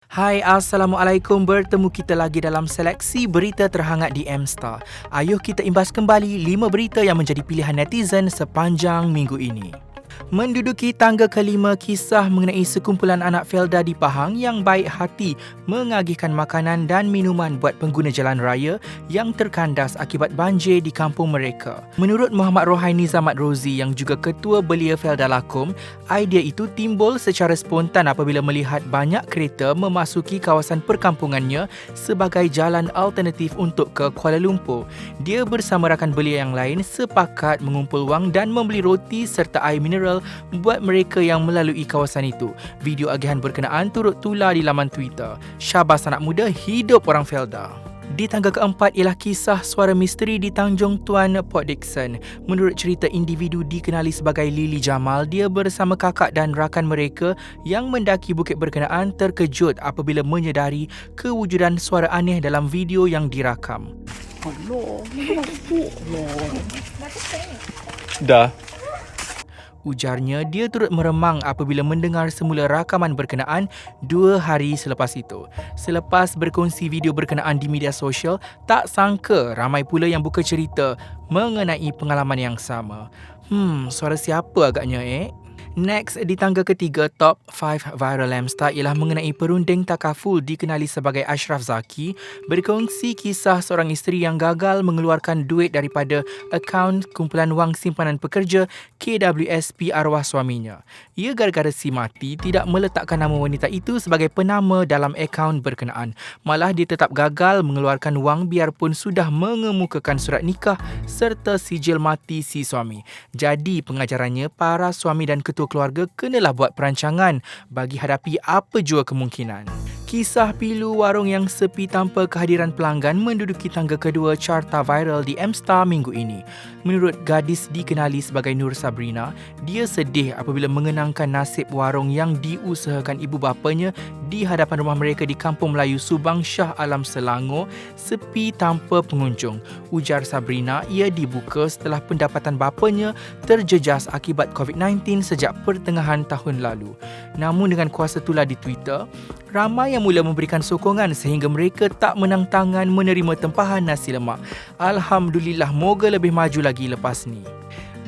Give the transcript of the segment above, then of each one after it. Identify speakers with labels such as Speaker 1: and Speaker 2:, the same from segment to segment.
Speaker 1: Hai, Assalamualaikum. Bertemu kita lagi dalam seleksi berita terhangat di M-Star. Ayuh kita imbas kembali 5 berita yang menjadi pilihan netizen sepanjang minggu ini. Menduduki tangga kelima, kisah mengenai sekumpulan anak Felda di Pahang yang baik hati mengagihkan makanan dan minuman buat pengguna jalan raya yang terkandas akibat banjir di kampung mereka. Menurut Muhammad Rohaini Zamat Rozi yang juga Ketua Belia Felda Lakom, idea itu timbul secara spontan apabila melihat banyak kereta memasuki kawasan perkampungannya sebagai jalan alternatif untuk ke Kuala Lumpur. Dia bersama rakan belia yang lain sepakat mengumpul wang dan membeli roti serta air mineral buat mereka yang melalui kawasan itu. Video agihan berkenaan turut tular di laman Twitter. Syabas anak muda, hidup orang Felda. Di tangga keempat ialah kisah suara misteri di Tanjung Tuan, Port Dickson. Menurut cerita individu dikenali sebagai Lily Jamal, dia bersama kakak dan rakan mereka yang mendaki bukit berkenaan terkejut apabila menyedari kewujudan suara aneh dalam video yang dirakam.
Speaker 2: Dah.
Speaker 1: Ujarnya, dia turut meremang apabila mendengar semula rakaman berkenaan 2 hari selepas itu. Selepas berkongsi video berkenaan di media sosial, tak sangka ramai pula yang buka cerita mengenai pengalaman yang sama. Suara siapa agaknya Next, di tangga ketiga top 5 viral M-Star ialah mengenai perunding takaful dikenali sebagai Ashraf Zaki berkongsi kisah seorang isteri yang gagal mengeluarkan duit daripada akaun kumpulan wang simpanan pekerja KWSP arwah suaminya. Ia gara-gara si mati tidak meletakkan nama wanita itu sebagai penama dalam akaun berkenaan. Malah dia tetap gagal mengeluarkan wang biarpun sudah mengemukakan surat nikah serta sijil mati si suami. Jadi pengajarannya, para suami dan ketua keluarga kenalah buat perancangan bagi hadapi apa jua kemungkinan. Kisah pilu warung yang sepi tanpa kehadiran pelanggan menduduki tangga kedua carta viral di M-Star minggu ini. Menurut gadis dikenali sebagai Nur Sabrina, dia sedih apabila mengenangkan nasib warung yang diusahakan ibu bapanya di hadapan rumah mereka di Kampung Melayu Subang, Shah Alam, Selangor, sepi tanpa pengunjung. Ujar Sabrina, ia dibuka setelah pendapatan bapanya terjejas akibat COVID-19 sejak pertengahan tahun lalu. Namun dengan kuasa tular di Twitter, ramai yang mula memberikan sokongan sehingga mereka tak menang tangan menerima tempahan nasi lemak. Alhamdulillah, moga lebih maju lagi lepas ni.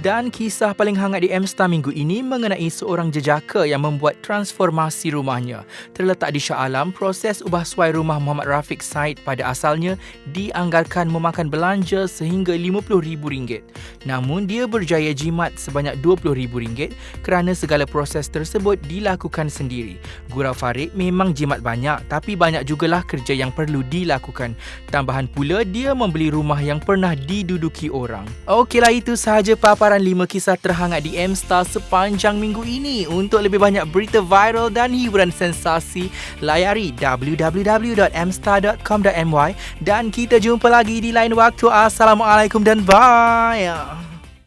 Speaker 1: Dan kisah paling hangat di M-Star minggu ini mengenai seorang jejaka yang membuat transformasi rumahnya. Terletak di Shah Alam, proses ubah suai rumah Muhammad Rafiq Said pada asalnya dianggarkan memakan belanja sehingga RM50,000. Namun dia berjaya jimat sebanyak RM20,000 kerana segala proses tersebut dilakukan sendiri. Gurau Farid memang jimat banyak, tapi banyak jugalah kerja yang perlu dilakukan. Tambahan pula, dia membeli rumah yang pernah diduduki orang. Okeylah, itu sahaja paparan 5 kisah terhangat di M-Star sepanjang minggu ini. Untuk lebih banyak berita viral dan hiburan sensasi, layari www.mstar.com.my dan kita jumpa lagi di lain waktu. Assalamualaikum dan bye.